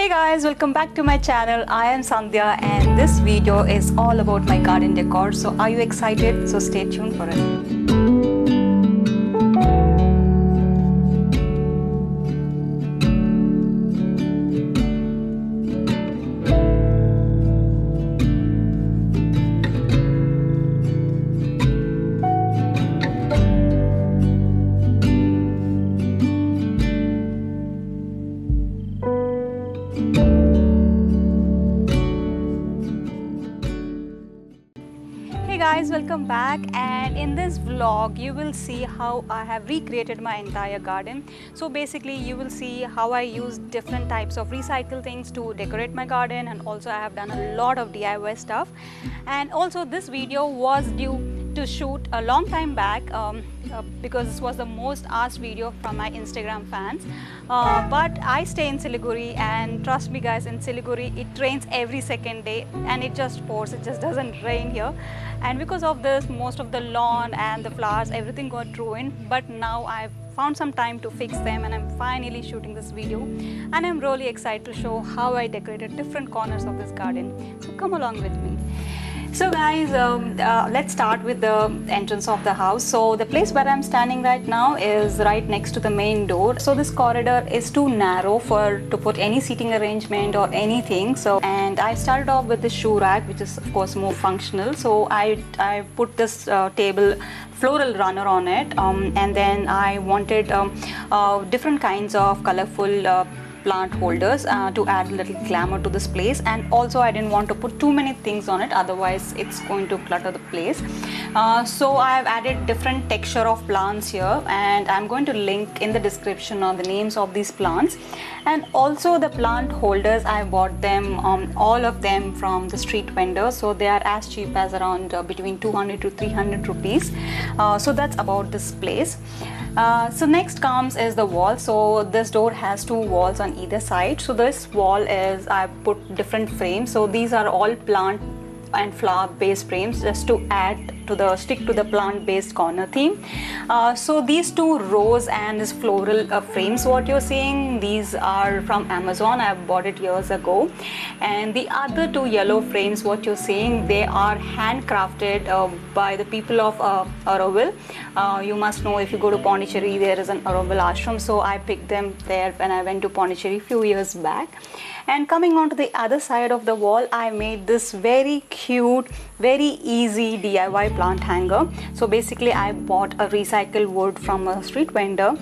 Hey guys, welcome back to my channel. I am Sandhya and this video is all about my garden decor. So are you excited? So stay tuned for it. Hey guys, welcome back, and in this vlog you will see how I have recreated my entire garden. So basically you will see how I use different types of recycled things to decorate my garden, and also I have done a lot of DIY stuff. And also this video was due to shoot a long time back because this was the most asked video from my Instagram fans, but I stay in Siliguri, and trust me guys, in Siliguri it rains every second day and it just pours, it just doesn't rain here. And because of this, most of the lawn and the flowers, everything got ruined, but now I've found some time to fix them and I'm finally shooting this video, and I'm really excited to show how I decorated different corners of this garden. So come along with me. So guys, let's start with the entrance of the house. So the place where I'm standing right now is right next to the main door. So this corridor is too narrow to put any seating arrangement or anything. And I started off with the shoe rack, which is of course more functional. So I put this table floral runner on it, and then I wanted different kinds of colorful plant holders to add a little glamour to this place. And also I didn't want to put too many things on it, otherwise it's going to clutter the place. So I have added different texture of plants here, and I'm going to link in the description on the names of these plants. And also the plant holders, I bought them all of them from the street vendors, so they are as cheap as around between 200 to 300 rupees. So that's about this place. So next comes is the wall. So this door has two walls on either side. So this wall is, I put different frames. So these are all plant and flower based frames, just to stick to the plant based corner theme. So these two rows and this floral frames, what you're seeing, these are from Amazon. I bought it years ago. And the other two yellow frames, what you're seeing, they are handcrafted by the people of Auroville. You must know, if you go to Pondicherry, there is an Auroville ashram. So I picked them there when I went to Pondicherry a few years back. And coming on to the other side of the wall, I made this very cute, very easy DIY plant hanger. So basically I bought a recycled wood from a street vendor,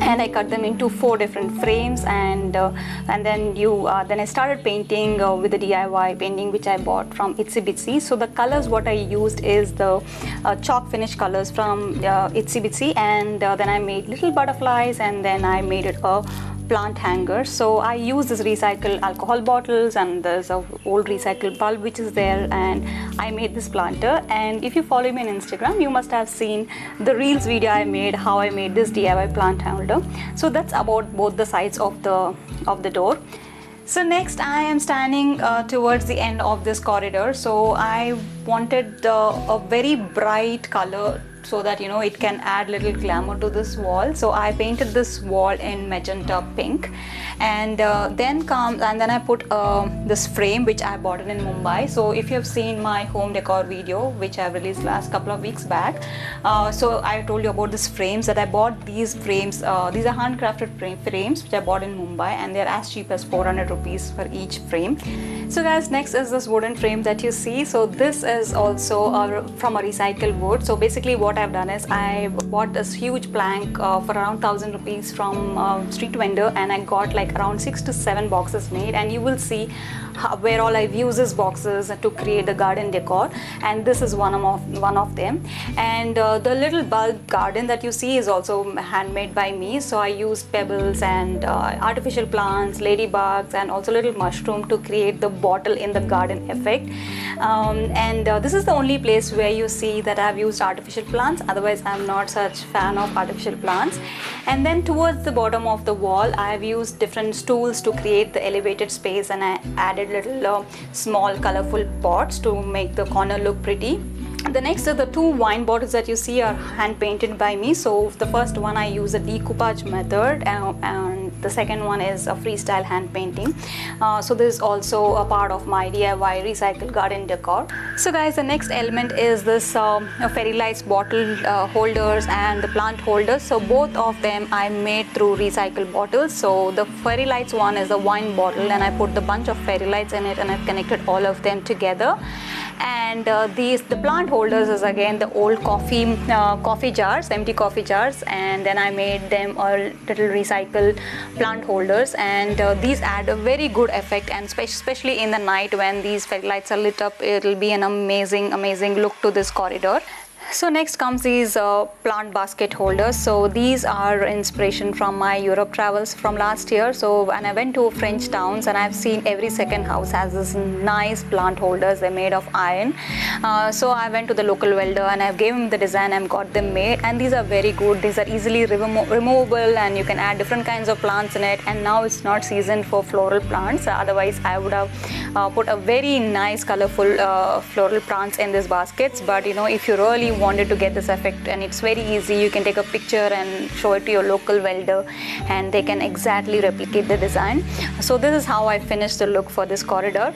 and I cut them into 4 different frames, and then I started painting with the DIY painting which I bought from Itsy Bitsy. So the colors what I used is the chalk finish colors from Itsy Bitsy, and then I made little butterflies, and then I made it a plant hanger. So I use this recycled alcohol bottles, and there's a old recycled bulb which is there, and I made this planter. And if you follow me on Instagram, you must have seen the reels video I made, how I made this DIY plant holder. So that's about both the sides of the door. So next I am standing towards the end of this corridor. So I wanted a very bright color, so that it can add little glamour to this wall. So I painted this wall in magenta pink, and then I put this frame which I bought it in Mumbai. So if you have seen my home decor video which I released last couple of weeks back, so I told you about these frames, that I bought these frames. These are handcrafted frames which I bought in Mumbai, and they're as cheap as 400 rupees for each frame. So guys, next is this wooden frame that you see. So this is also from a recycled wood. So basically what I've done is I bought this huge plank for around 1000 rupees from street vendor, and I got like around 6 to 7 boxes made, and you will see where all I've used these boxes to create the garden decor, and this is one of them. And the little bulb garden that you see is also handmade by me. So I used pebbles and artificial plants, ladybugs, and also little mushroom to create the bottle in the garden effect. This is the only place where you see that I've used artificial plants. Otherwise I'm not such fan of artificial plants. And then towards the bottom of the wall, I've used different stools to create the elevated space, and I added little small colorful pots to make the corner look pretty. The next are the 2 wine bottles that you see are hand painted by me. So the first one I use a decoupage method, and the second one is a freestyle hand painting. So this is also a part of my DIY recycled garden decor. So guys, the next element is this fairy lights bottle holders and the plant holders. So both of them I made through recycled bottles. So the fairy lights one is the wine bottle, and I put the bunch of fairy lights in it, and I've connected all of them together. And the plant holders is again the old coffee jars, empty coffee jars, and then I made them a little recycled plant holders, and these add a very good effect, and especially in the night when these fairy lights are lit up, it'll be an amazing look to this corridor. So next comes these plant basket holders. So these are inspiration from my Europe travels from last year. So when I went to French towns, and I've seen every second house has this nice plant holders. They're made of iron. So I went to the local welder and I've gave him the design and got them made. And these are very good. These are easily removable, and you can add different kinds of plants in it. And now it's not season for floral plants. Otherwise, I would have put a very nice colorful floral plants in these baskets. But you know, if you really wanted to get this effect, and it's very easy, you can take a picture and show it to your local welder, and they can exactly replicate the design. So this is how I finished the look for this corridor.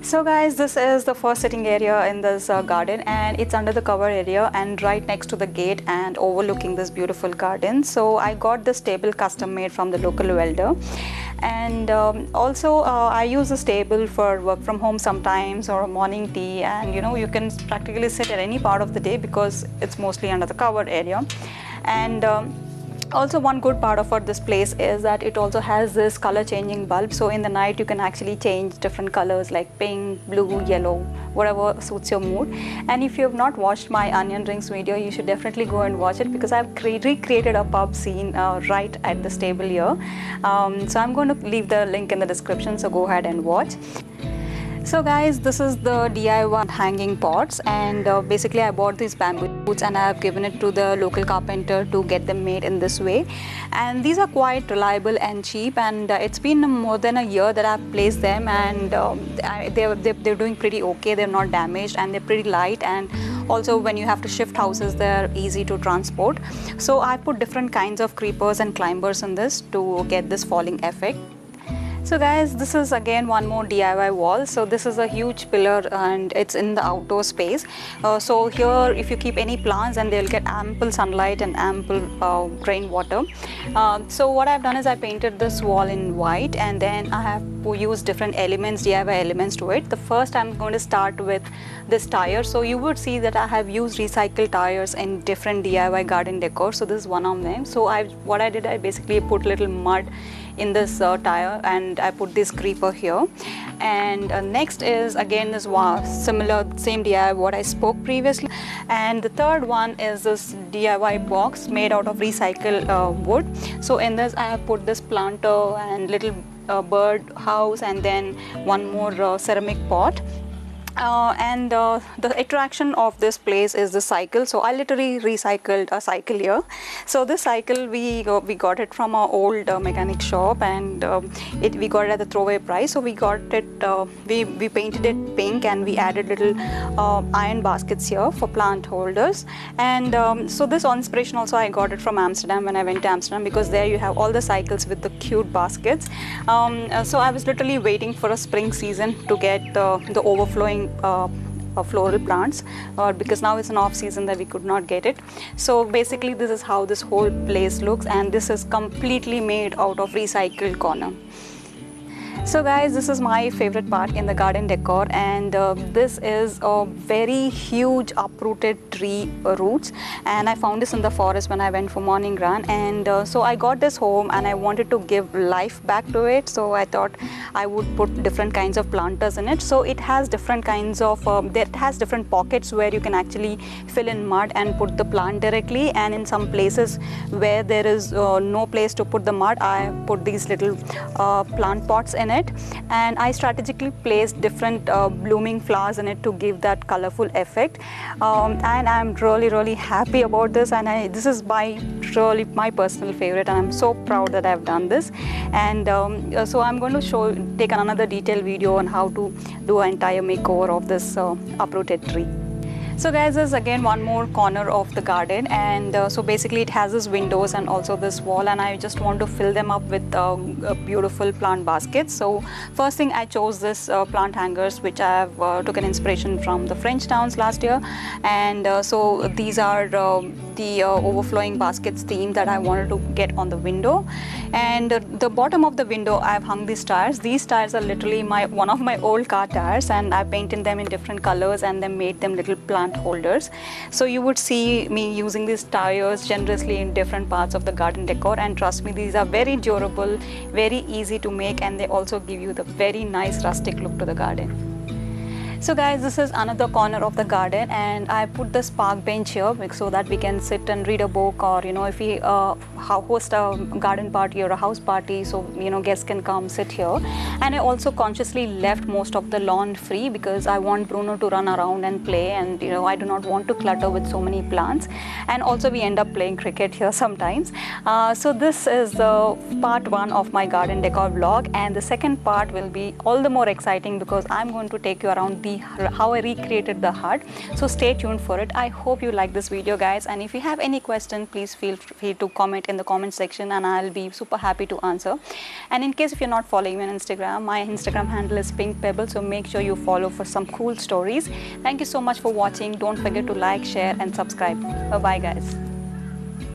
So guys, this is the first sitting area in this garden, and it's under the cover area and right next to the gate and overlooking this beautiful garden. So I got this table custom made from the local welder, and also I use this table for work from home sometimes, or a morning tea, and you know, you can practically sit at any part of the day because it's mostly under the covered area. And also one good part of this place is that it also has this color changing bulb. So in the night you can actually change different colors like pink, blue, yellow, whatever suits your mood. And if you have not watched my onion rings video, you should definitely go and watch it, because I've recreated a pub scene right at this table here. So I'm going to leave the link in the description, so go ahead and watch. So guys, this is the DIY hanging pots, and basically I bought these bamboo roots and I have given it to the local carpenter to get them made in this way. And these are quite reliable and cheap, and it's been more than a year that I've placed them, and they're doing pretty okay. They're not damaged and they're pretty light, and also when you have to shift houses, they're easy to transport. So I put different kinds of creepers and climbers in this to get this falling effect. So guys, this is again one more DIY wall. So this is a huge pillar and it's in the outdoor space. So here if you keep any plants, and they'll get ample sunlight and ample rainwater. So what I've done is I painted this wall in white, and then I have used different elements, DIY elements to it. The first I'm going to start with this tire. So you would see that I have used recycled tires in different DIY garden decor. So this is one of them. So what I did, I basically put little mud in this tire, and I put this creeper here. And next is again this similar same DIY what I spoke previously. And the third one is this DIY box made out of recycled wood. So in this I have put this planter and little bird house, and then one more ceramic pot. And the attraction of this place is the cycle. So I literally recycled a cycle here. So this cycle we got it from our old mechanic shop, and we got it at the throwaway price. So we got it, we painted it pink, and we added little iron baskets here for plant holders. And so this inspiration also I got it from Amsterdam when I went to Amsterdam, because there you have all the cycles with the cute baskets. So I was literally waiting for a spring season to get the overflowing floral plants, because now it's an off season that we could not get it. So basically this is how this whole place looks, and this is completely made out of recycled corner. So guys, this is my favorite part in the garden decor, and this is a very huge uprooted tree roots, and I found this in the forest when I went for morning run. And so I got this home and I wanted to give life back to it, so I thought I would put different kinds of planters in it. So it has different kinds of it has different pockets where you can actually fill in mud and put the plant directly, and in some places where there is no place to put the mud, I put these little plant pots in it. And I strategically placed different blooming flowers in it to give that colorful effect. And I'm really happy about this, and this is really my personal favorite, and I'm so proud that I've done this. And so I'm going to take another detailed video on how to do an entire makeover of this uprooted tree. So guys, there's again one more corner of the garden, and so basically it has this windows and also this wall, and I just want to fill them up with beautiful plant baskets. So first thing, I chose this plant hangers, which I have took an inspiration from the French towns last year, and so these are the overflowing baskets theme that I wanted to get on the window. And the bottom of the window, I've hung these tires. These tires are literally one of my old car tires, and I painted them in different colors and then made them little plant holders. So you would see me using these tires generously in different parts of the garden decor, and trust me, these are very durable, very easy to make, and they also give you the very nice rustic look to the garden. So guys, this is another corner of the garden, and I put this park bench here so that we can sit and read a book, or if we host a garden party or a house party, so guests can come sit here. And I also consciously left most of the lawn free because I want Bruno to run around and play, and I do not want to clutter with so many plants. And also we end up playing cricket here sometimes. So this is the part 1 of my garden decor vlog, and the second part will be all the more exciting because I'm going to take you around how I recreated the hut. So stay tuned for it. I hope you like this video, guys, and if you have any question, please feel free to comment in the comment section, and I'll be super happy to answer. And in case if you're not following me on Instagram, my Instagram handle is Pinkpebble, so make sure you follow for some cool stories. Thank you so much for watching. Don't forget to like, share and subscribe. Bye bye, guys.